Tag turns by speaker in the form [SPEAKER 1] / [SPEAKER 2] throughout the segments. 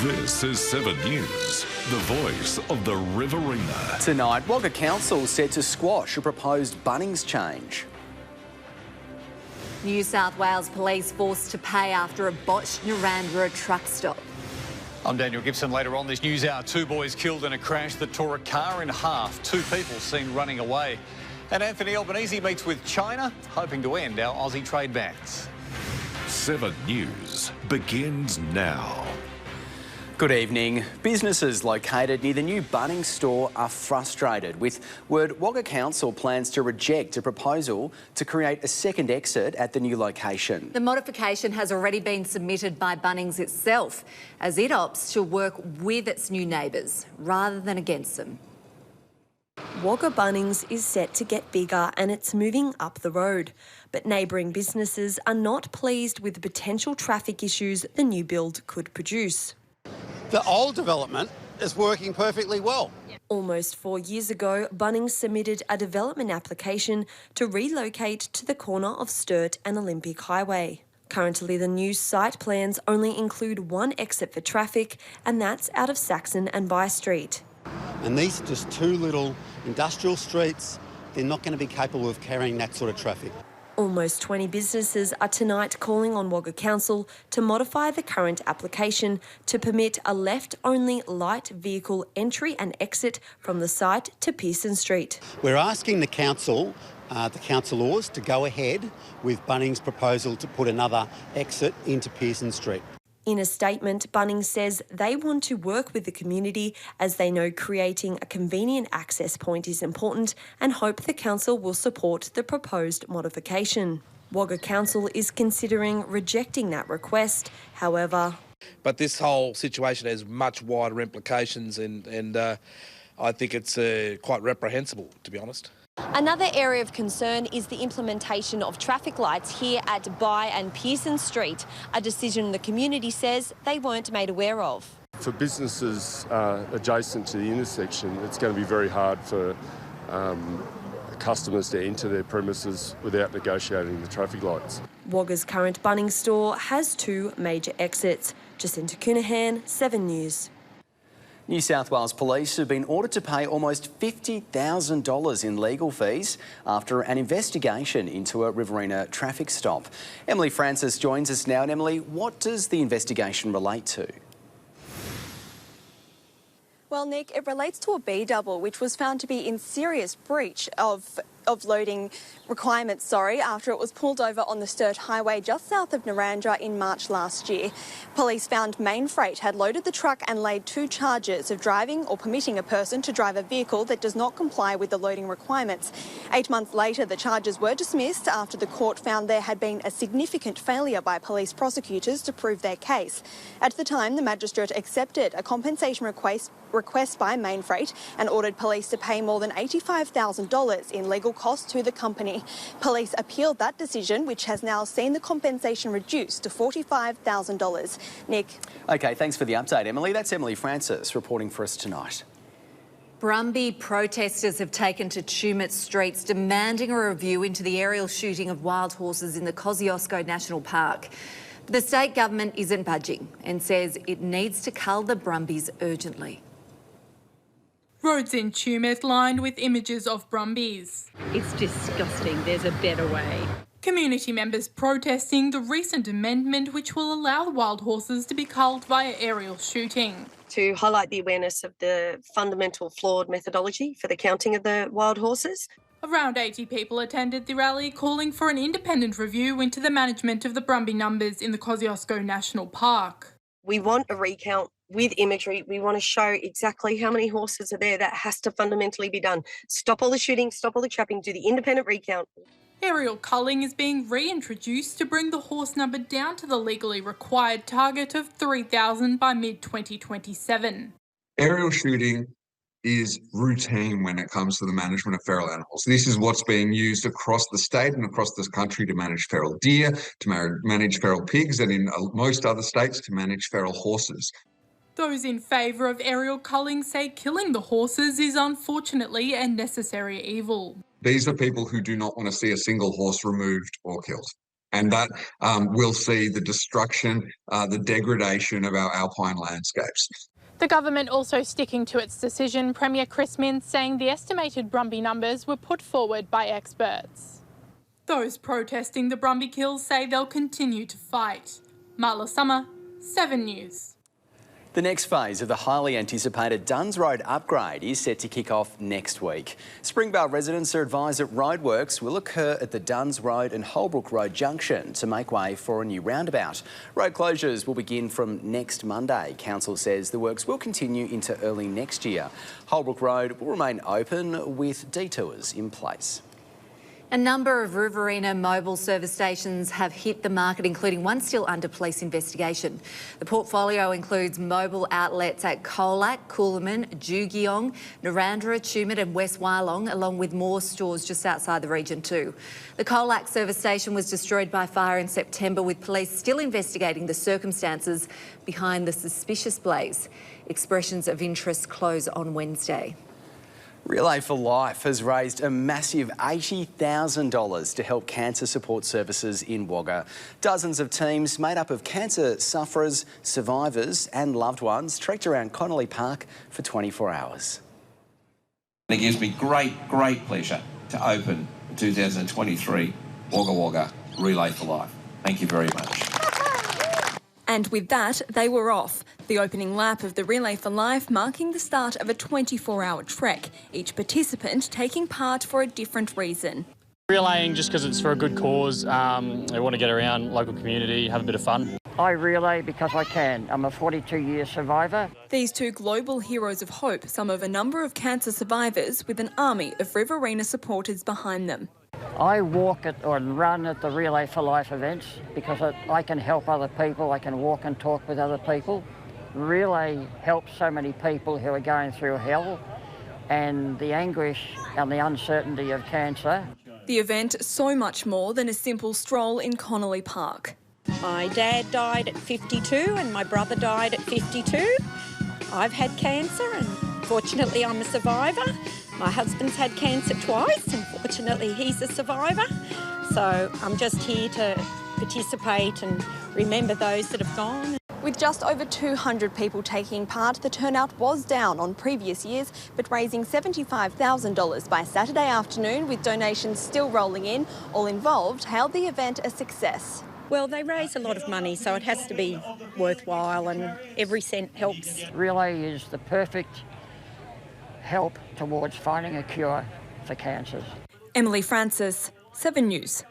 [SPEAKER 1] This is 7 News, the voice of the Riverina.
[SPEAKER 2] Tonight, Wagga Council set to squash a proposed Bunnings change.
[SPEAKER 3] New South Wales Police forced to pay after a botched Narrandera truck stop.
[SPEAKER 4] I'm Daniel Gibson. Later on this news hour, 2 boys killed in a crash that tore a car in half. 2 people seen running away. And Anthony Albanese meets with China, hoping to end our Aussie trade bans.
[SPEAKER 1] 7 News begins now.
[SPEAKER 2] Good evening. Businesses located near the new Bunnings store are frustrated with word Wagga Council plans to reject a proposal to create a second exit at the new location.
[SPEAKER 3] The modification has already been submitted by Bunnings itself, as it opts to work with its new neighbours rather than against them.
[SPEAKER 5] Wagga Bunnings is set to get bigger and it's moving up the road. But neighbouring businesses are not pleased with the potential traffic issues the new build could produce.
[SPEAKER 6] The old development is working perfectly well.
[SPEAKER 5] Almost 4 years ago, Bunnings submitted a development application to relocate to the corner of Sturt and Olympic Highway. Currently, the new site plans only include one exit for traffic, and that's out of Saxon and By Street.
[SPEAKER 6] And these are just 2 little industrial streets. They're not going to be capable of carrying that sort of traffic.
[SPEAKER 5] Almost 20 businesses are tonight calling on Wagga Council to modify the current application to permit a left-only light vehicle entry and exit from the site to Pearson Street.
[SPEAKER 6] We're asking the council, the councillors, to go ahead with Bunnings' proposal to put another exit into Pearson Street.
[SPEAKER 5] In a statement, Bunnings says they want to work with the community as they know creating a convenient access point is important and hope the council will support the proposed modification. Wagga Council is considering rejecting that request. However,
[SPEAKER 7] but this whole situation has much wider implications and I think it's quite reprehensible, to be honest.
[SPEAKER 5] another area of concern is the implementation of traffic lights here at By and Pearson Street, a decision the community says they weren't made aware of.
[SPEAKER 8] For businesses adjacent to the intersection, it's going to be very hard for customers to enter their premises without negotiating the traffic lights.
[SPEAKER 5] Wagga's current Bunnings store has 2 major exits. Jacinta Coonahan, 7 News.
[SPEAKER 2] New South Wales Police have been ordered to pay almost $50,000 in legal fees after an investigation into a Riverina traffic stop. Emily Francis joins us now. And Emily, what does the investigation relate to?
[SPEAKER 9] Well, Nick, it relates to a B-double, which was found to be in serious breach of loading requirements, after it was pulled over on the Sturt Highway just south of Narrandera in March last year. Police found Main Freight had loaded the truck and laid 2 charges of driving or permitting a person to drive a vehicle that does not comply with the loading requirements. 8 months later, the charges were dismissed after the court found there had been a significant failure by police prosecutors to prove their case. At the time, the magistrate accepted a compensation request by Main Freight and ordered police to pay more than $85,000 in legal costs to the company. Police appealed that decision, which has now seen the compensation reduced to $45,000. Nick.
[SPEAKER 2] OK, thanks for the update, Emily. That's Emily Francis reporting for us tonight.
[SPEAKER 3] Brumby protesters have taken to Tumut streets demanding a review into the aerial shooting of wild horses in the Kosciuszko National Park. The state government isn't budging and says it needs to cull the Brumbies urgently.
[SPEAKER 10] Roads in Tumut lined with images of Brumbies.
[SPEAKER 11] It's disgusting. There's a better way.
[SPEAKER 10] Community members protesting the recent amendment which will allow wild horses to be culled via aerial shooting.
[SPEAKER 12] To highlight the awareness of the fundamental flawed methodology for the counting of the wild horses.
[SPEAKER 10] Around 80 people attended the rally calling for an independent review into the management of the Brumby numbers in the Kosciuszko National Park.
[SPEAKER 12] We want a recount with imagery. We want to show exactly how many horses are there. That has to fundamentally be done. Stop all the shooting, stop all the trapping, do the independent recount.
[SPEAKER 10] Aerial culling is being reintroduced to bring the horse number down to the legally required target of 3,000 by mid-2027.
[SPEAKER 13] Aerial shooting is routine when it comes to the management of feral animals. This is what's being used across the state and across this country to manage feral deer, to manage feral pigs, and in most other states to manage feral horses.
[SPEAKER 10] Those in favour of aerial culling say killing the horses is unfortunately a necessary evil.
[SPEAKER 13] These are people who do not want to see a single horse removed or killed. And that will see the destruction, the degradation of our alpine landscapes.
[SPEAKER 10] The government also sticking to its decision, Premier Chris Minns saying the estimated Brumby numbers were put forward by experts. Those protesting the Brumby kills say they'll continue to fight. Marla Summer, 7 News.
[SPEAKER 2] The next phase of the highly anticipated Duns Road upgrade is set to kick off next week. Springvale residents are advised that roadworks will occur at the Duns Road and Holbrook Road junction to make way for a new roundabout. Road closures will begin from next Monday. Council says the works will continue into early next year. Holbrook Road will remain open with detours in place.
[SPEAKER 3] A number of Riverina mobile service stations have hit the market, including one still under police investigation. The portfolio includes mobile outlets at Colac, Coolaman, Jugeong, Narandra, Tumut and West Wyalong, along with more stores just outside the region too. The Colac service station was destroyed by fire in September, with police still investigating the circumstances behind the suspicious blaze. Expressions of interest close on Wednesday.
[SPEAKER 2] Relay for Life has raised a massive $80,000 to help cancer support services in Wagga. Dozens of teams made up of cancer sufferers, survivors and loved ones trekked around Connolly Park for 24 hours.
[SPEAKER 14] It gives me great pleasure to open the 2023 Wagga Wagga Relay for Life. Thank you very much.
[SPEAKER 15] And with that, they were off. The opening lap of the Relay for Life marking the start of a 24-hour trek, each participant taking part for a different reason.
[SPEAKER 16] Relaying just because it's for a good cause. I want to get around local community, have a bit of fun.
[SPEAKER 17] I relay because I can. I'm a 42-year survivor.
[SPEAKER 15] These two global heroes of hope sum of a number of cancer survivors with an army of Riverina supporters behind them.
[SPEAKER 17] I walk it or run at the Relay for Life events because I can help other people. I can walk and talk with other people. Relay helps so many people who are going through hell and the anguish and the uncertainty of cancer.
[SPEAKER 15] The event so much more than a simple stroll in Connolly Park.
[SPEAKER 18] My dad died at 52 and my brother died at 52. I've had cancer and fortunately I'm a survivor. My husband's had cancer twice and fortunately he's a survivor. So I'm just here to participate and remember those that have gone.
[SPEAKER 9] With just over 200 people taking part, the turnout was down on previous years, but raising $75,000 by Saturday afternoon, with donations still rolling in. All involved hailed the event a success.
[SPEAKER 18] Well, they raise a lot of money, so it has to be worthwhile and every cent helps.
[SPEAKER 17] Relay is the perfect help towards finding a cure for cancers.
[SPEAKER 15] Emily Francis, 7 News.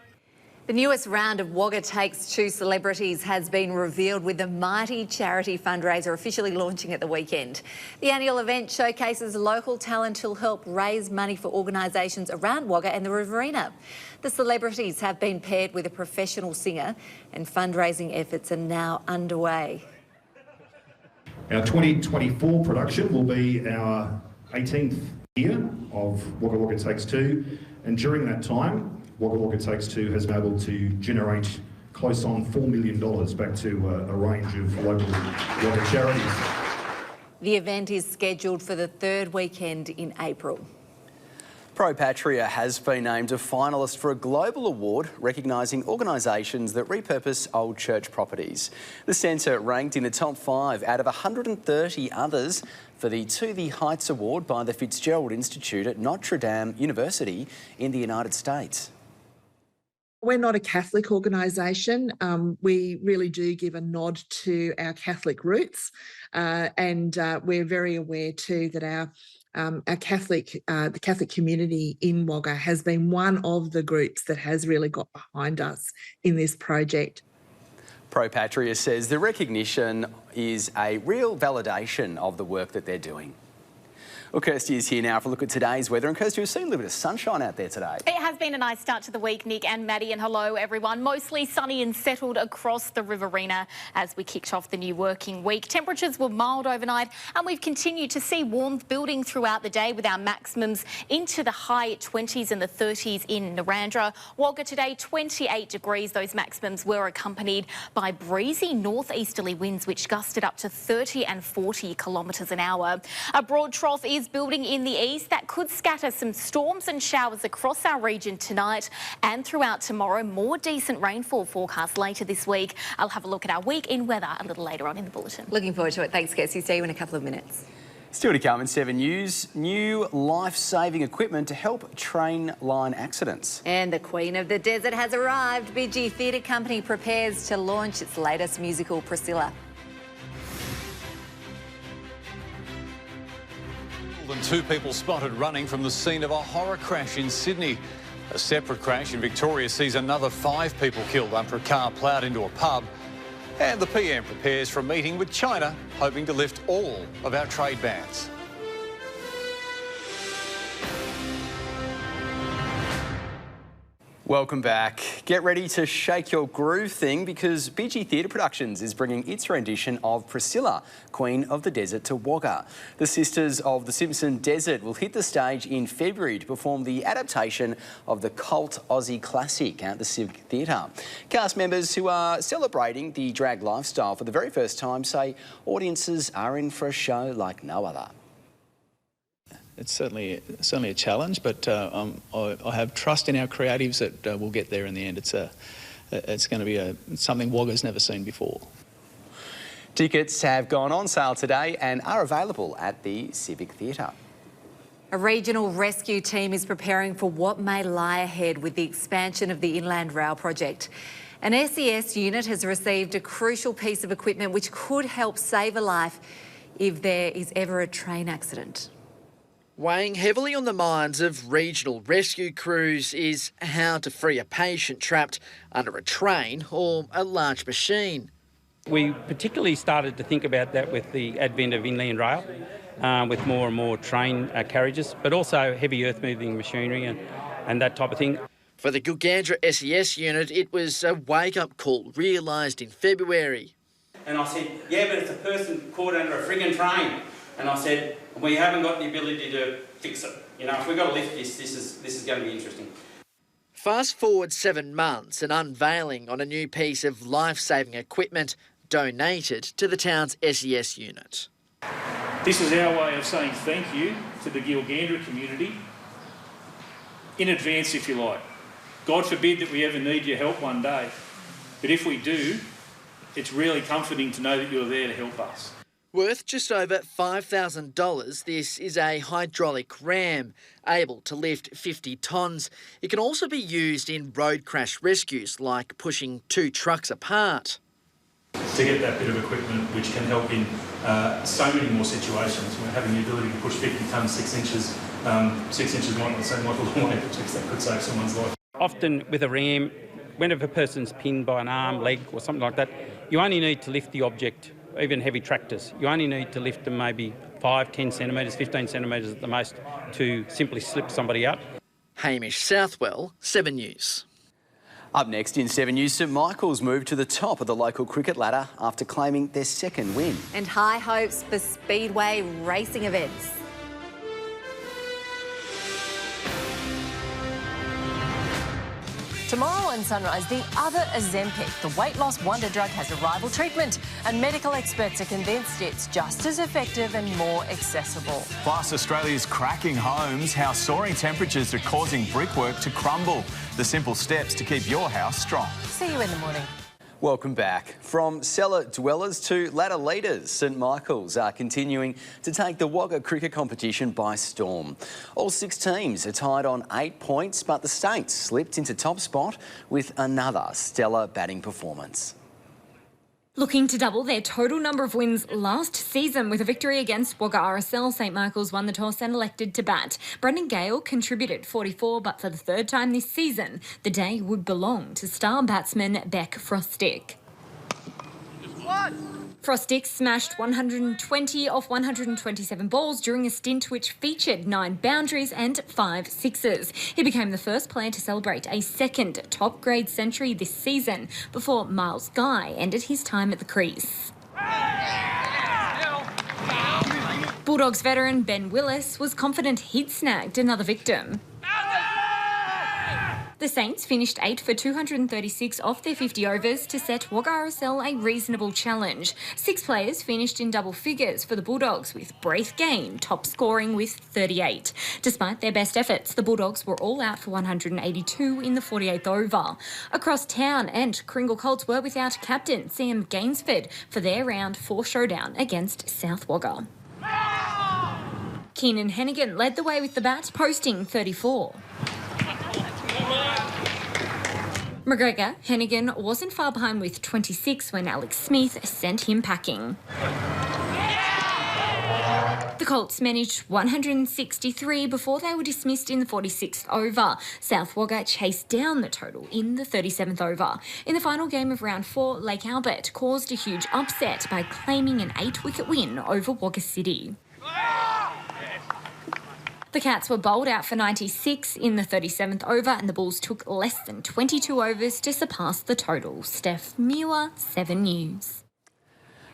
[SPEAKER 3] The newest round of Wagga Takes Two celebrities has been revealed, with the mighty charity fundraiser officially launching at the weekend. The annual event showcases local talent who'll help raise money for organisations around Wagga and the Riverina. The celebrities have been paired with a professional singer and fundraising efforts are now underway.
[SPEAKER 19] Our 2024 production will be our 18th year of Wagga Wagga Takes Two, and during that time Wagga Wagga Takes Two has been able to generate close on $4 million back to a range of local Wagga charities.
[SPEAKER 3] The event is scheduled for the third weekend in April.
[SPEAKER 2] Pro Patria has been named a finalist for a global award recognising organisations that repurpose old church properties. The centre ranked in the top 5 out of 130 others for the To the Heights Award by the Fitzgerald Institute at Notre Dame University in the United States.
[SPEAKER 20] We're not a Catholic organisation. We really do give a nod to our Catholic roots, and we're very aware too that the Catholic community in Wagga has been one of the groups that has really got behind us in this project.
[SPEAKER 2] Pro Patria says the recognition is a real validation of the work that they're doing. Well, Kirsty is here now for a look at today's weather. And Kirsty, we've seen a little bit of sunshine out there today.
[SPEAKER 21] It has been a nice start to the week, Nick and Maddie, and hello everyone. Mostly sunny and settled across the Riverina as we kicked off the new working week. Temperatures were mild overnight and we've continued to see warmth building throughout the day with our maximums into the high 20s and the 30s in Narandra. Wagga today, 28 degrees. Those maximums were accompanied by breezy northeasterly winds which gusted up to 30 and 40 kilometres an hour. A broad trough is is building in the east. That could scatter some storms and showers across our region tonight and throughout tomorrow. More decent rainfall forecast later this week. I'll have a look at our week in weather a little later on in the bulletin.
[SPEAKER 3] Looking forward to it. Thanks, Kirsty. See you in a couple of minutes.
[SPEAKER 2] Still to come in 7 News, new life-saving equipment to help train line accidents.
[SPEAKER 3] And the Queen of the Desert has arrived. BG Theatre Company prepares to launch its latest musical, Priscilla.
[SPEAKER 4] More than 2 people spotted running from the scene of a horror crash in Sydney. A separate crash in Victoria sees another 5 people killed after a car ploughed into a pub. And the PM prepares for a meeting with China, hoping to lift all of our trade bans.
[SPEAKER 2] Welcome back. Get ready to shake your groove thing because BG Theatre Productions is bringing its rendition of Priscilla, Queen of the Desert, to Wagga. The Sisters of the Simpson Desert will hit the stage in February to perform the adaptation of the cult Aussie classic at the Civic Theatre. Cast members who are celebrating the drag lifestyle for the very first time say audiences are in for a show like no other.
[SPEAKER 22] It's certainly a challenge, but I have trust in our creatives that we'll get there in the end. It's going to be something Wagga's never seen before.
[SPEAKER 2] Tickets have gone on sale today and are available at the Civic Theatre.
[SPEAKER 3] A regional rescue team is preparing for what may lie ahead with the expansion of the Inland Rail project. An SES unit has received a crucial piece of equipment which could help save a life if there is ever a train accident.
[SPEAKER 23] Weighing heavily on the minds of regional rescue crews is how to free a patient trapped under a train or a large machine.
[SPEAKER 24] We particularly started to think about that with the advent of inland rail, with more and more train carriages, but also heavy earth-moving machinery and that type of thing.
[SPEAKER 23] For the Gilgandra SES unit, it was a wake-up call realised in February.
[SPEAKER 24] And I said, yeah, but it's a person caught under a friggin' train. And I said, we haven't got the ability to fix it. You know, if we've got to lift this is going to be interesting.
[SPEAKER 23] Fast forward 7 months, an unveiling on a new piece of life-saving equipment donated to the town's SES unit.
[SPEAKER 25] This is our way of saying thank you to the Gilgandra community, in advance if you like. God forbid that we ever need your help one day, but if we do, it's really comforting to know that you're there to help us.
[SPEAKER 23] Worth just over $5,000, this is a hydraulic ram, able to lift 50 tonnes. It can also be used in road crash rescues, like pushing 2 trucks apart.
[SPEAKER 25] To get that bit of equipment which can help in so many more situations, having the ability to push 50 tonnes 6 inches, 6 inches might not seem like a long way, but that could save someone's life. Often with a ram, whenever a person's pinned by an arm, leg or something like that, you only need to lift the object. Even heavy tractors, you only need to lift them maybe 5, 10 centimetres, 15 centimetres at the most to simply slip somebody out.
[SPEAKER 23] Hamish Southwell, 7 News.
[SPEAKER 2] Up next in 7 News, St Michael's moved to the top of the local cricket ladder after claiming their 2nd win.
[SPEAKER 3] And high hopes for speedway racing events.
[SPEAKER 26] Tomorrow on Sunrise, the other Ozempic, the weight loss wonder drug, has a rival treatment, and medical experts are convinced it's just as effective and more accessible.
[SPEAKER 27] Plus, Australia's cracking homes, how soaring temperatures are causing brickwork to crumble. The simple steps to keep your house strong.
[SPEAKER 26] See you in the morning.
[SPEAKER 2] Welcome back. From cellar dwellers to ladder leaders, St Michael's are continuing to take the Wagga cricket competition by storm. All 6 teams are tied on 8 points, but the Saints slipped into top spot with another stellar batting performance.
[SPEAKER 28] Looking to double their total number of wins last season with a victory against Wagga RSL, St Michael's won the toss and elected to bat. Brendan Gale contributed 44, but for the 3rd time this season, the day would belong to star batsman Beck Frostick. Frostick smashed 120 off 127 balls during a stint which featured 9 boundaries and 5 sixes. He became the first player to celebrate a 2nd top-grade century this season before Miles Guy ended his time at the crease. Bulldogs veteran Ben Willis was confident he'd snagged another victim. The Saints finished 8 for 236 off their 50 overs to set Wagga RSL a reasonable challenge. 6 players finished in double figures for the Bulldogs, with Braith Gain top scoring with 38. Despite their best efforts, the Bulldogs were all out for 182 in the 48th over. Across town, and Kringle Colts were without captain Sam Gainsford for their round 4 showdown against South Wagga. Keenan Hennigan led the way with the bat, posting 34. McGregor, Hennigan wasn't far behind with 26 when Alex Smith sent him packing. The Colts managed 163 before they were dismissed in the 46th over. South Wagga chased down the total in the 37th over. In the final game of round 4, Lake Albert caused a huge upset by claiming an 8-wicket win over Wagga City. The Cats were bowled out for 96 in the 37th over, and the Bulls took less than 22 overs to surpass the total. Steph Muir, 7 News.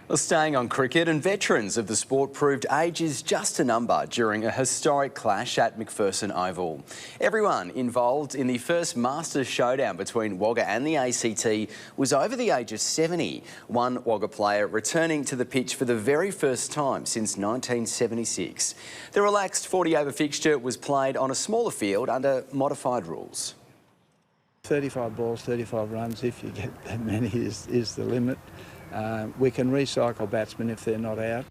[SPEAKER 2] Well, staying on cricket, and veterans of the sport proved age is just a number during a historic clash at McPherson Oval. Everyone involved in the first Masters showdown between Wagga and the ACT was over the age of 70. One Wagga player returning to the pitch for the very first time since 1976. The relaxed 40-over fixture was played on a smaller field under modified rules.
[SPEAKER 1] 35 balls, 35 runs, if you get that many is the limit. We can recycle batsmen if they're not out.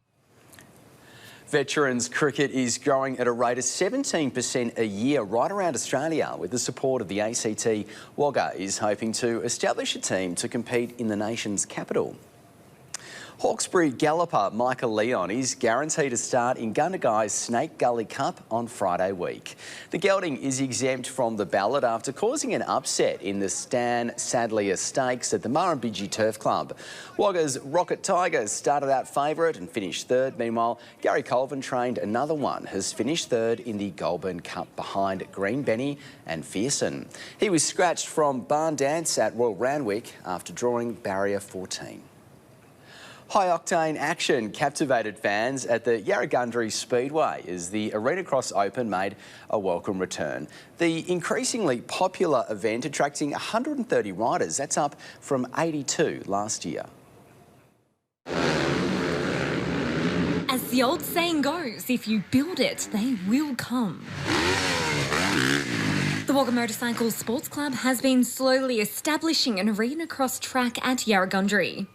[SPEAKER 2] Veterans cricket is growing at a rate of 17% a year right around Australia. With the support of the ACT, Wagga is hoping to establish a team to compete in the nation's capital. Hawkesbury galloper Michael Leon is guaranteed a start in Gundagai's Snake Gully Cup on Friday week. The gelding is exempt from the ballot after causing an upset in the Stan Sadlier Stakes at the Murrumbidgee Turf Club. Wagga's Rocket Tigers started out favourite and finished third. Meanwhile, Gary Colvin, trained another one, has finished third in the Goulburn Cup behind Green Benny and Fearson. He was scratched from Barn Dance at Royal Randwick after drawing barrier 14. High-octane action captivated fans at the Yarragundry Speedway as the Arena Cross Open made a welcome return. The increasingly popular event attracting 130 riders, that's up from 82 last year.
[SPEAKER 28] As the old saying goes, if you build it, they will come. The Wagga Motorcycle Sports Club has been slowly establishing an arena cross track at Yarragundry.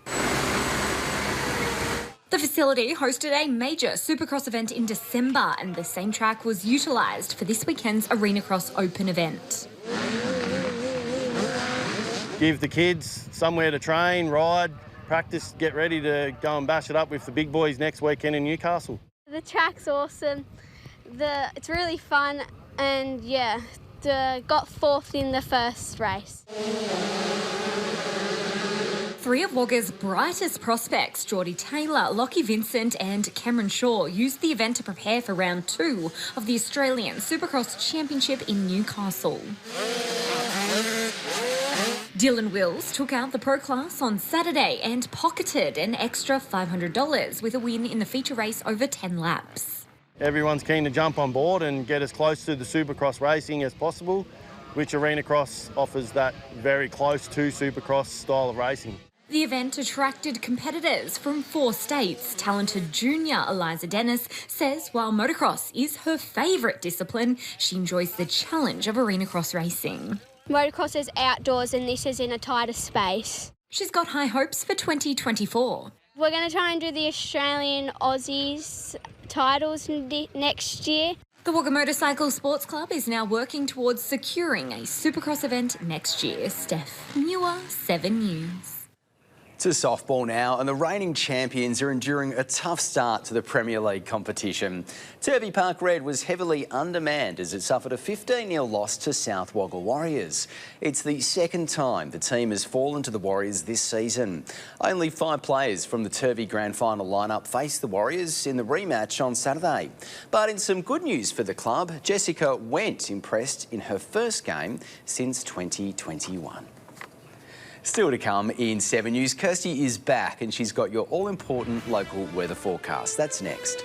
[SPEAKER 28] The facility hosted a major Supercross event in December, and the same track was utilised for this weekend's Arena Cross Open event.
[SPEAKER 5] Give the kids somewhere to train, ride, practice, get ready to go and bash it up with the big boys next weekend in Newcastle.
[SPEAKER 6] The track's awesome. It's really fun, and yeah, got 4th in the first race.
[SPEAKER 28] 3 of Wagga's brightest prospects, Geordie Taylor, Lockie Vincent and Cameron Shaw, used the event to prepare for round 2 of the Australian Supercross Championship in Newcastle. Dylan Wills took out the pro class on Saturday and pocketed an extra $500 with a win in the feature race over 10 laps.
[SPEAKER 5] Everyone's keen to jump on board and get as close to the Supercross racing as possible, which Arena Cross offers that very close to Supercross style of racing.
[SPEAKER 28] The event attracted competitors from 4 states. Talented junior Eliza Dennis says while motocross is her favourite discipline, she enjoys the challenge of arena cross racing.
[SPEAKER 6] Motocross is outdoors and this is in a tighter space.
[SPEAKER 28] She's got high hopes for 2024.
[SPEAKER 6] We're going to try and do the Australian Aussies titles next year.
[SPEAKER 28] The Wagga Motorcycle Sports Club is now working towards securing a Supercross event next year. Steph Muir, 7 News.
[SPEAKER 2] To softball now, and the reigning champions are enduring a tough start to the Premier League competition. Turvey Park Red was heavily undermanned as it suffered a 15-0 loss to South Wagga Warriors. It's the second time the team has fallen to the Warriors this season. Only 5 players from the Turvey Grand Final lineup faced the Warriors in the rematch on Saturday. But in some good news for the club, Jessica Went impressed in her first game since 2021. Still to come in 7 News, Kirsty is back and she's got your all-important local weather forecast. That's next.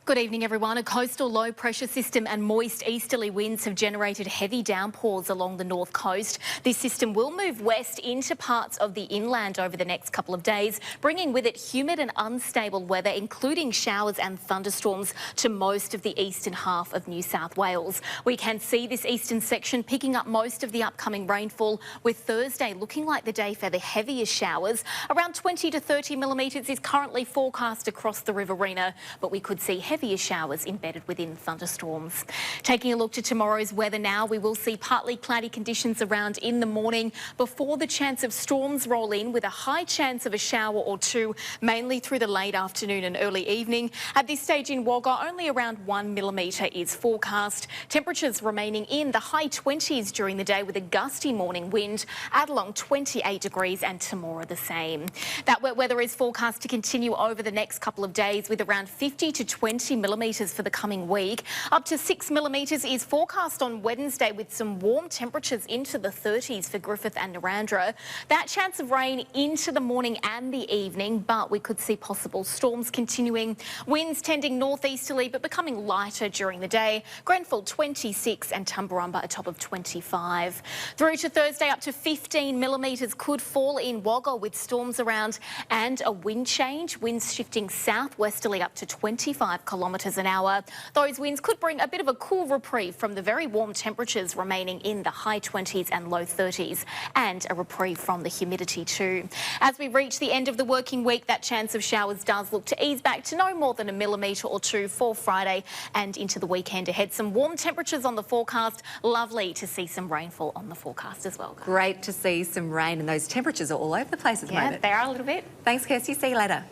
[SPEAKER 21] Good evening, everyone. A coastal low pressure system and moist easterly winds have generated heavy downpours along the north coast. This system will move west into parts of the inland over the next couple of days, bringing with it humid and unstable weather, including showers and thunderstorms to most of the eastern half of New South Wales. We can see this eastern section picking up most of the upcoming rainfall, with Thursday looking like the day for the heaviest showers. Around 20 to 30 millimetres is currently forecast across the Riverina, but we could see heavier showers embedded within thunderstorms. Taking a look to tomorrow's weather now, we will see partly cloudy conditions around in the morning before the chance of storms roll in, with a high chance of a shower or two, mainly through the late afternoon and early evening. At this stage in Wagga, only around 1 millimetre is forecast. Temperatures remaining in the high 20s during the day with a gusty morning wind. Adelong 28 degrees and tomorrow the same. That wet weather is forecast to continue over the next couple of days, with around 50 to 20 millimetres for the coming week. Up to 6 millimetres is forecast on Wednesday, with some warm temperatures into the 30s for Griffith and Narrandera. That chance of rain into the morning and the evening, but we could see possible storms continuing. Winds tending northeasterly but becoming lighter during the day. Grenfell 26 and Tumbarumba a top of 25. Through to Thursday, up to 15 millimetres could fall in Wagga, with storms around and a wind change. Winds shifting southwesterly up to 25 kilometres an hour. Those winds could bring a bit of a cool reprieve from the very warm temperatures remaining in the high 20s and low 30s, and a reprieve from the humidity too. As we reach the end of the working week, that chance of showers does look to ease back to no more than a millimetre or two for Friday and into the weekend ahead. Some warm temperatures on the forecast. Lovely to see some rainfall on the forecast as well.
[SPEAKER 3] Great to see some rain, and those temperatures are all over the place at the moment.
[SPEAKER 21] Yeah, they are a little bit.
[SPEAKER 3] Thanks, Kirsty. See you later.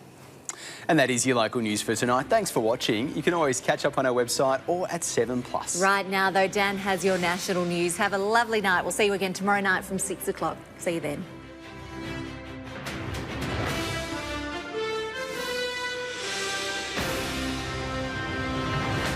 [SPEAKER 2] And that is your local news for tonight. Thanks for watching. You can always catch up on our website or at 7plus.
[SPEAKER 3] Right now, though, Dan has your national news. Have a lovely night. We'll see you again tomorrow night from 6 o'clock. See you then.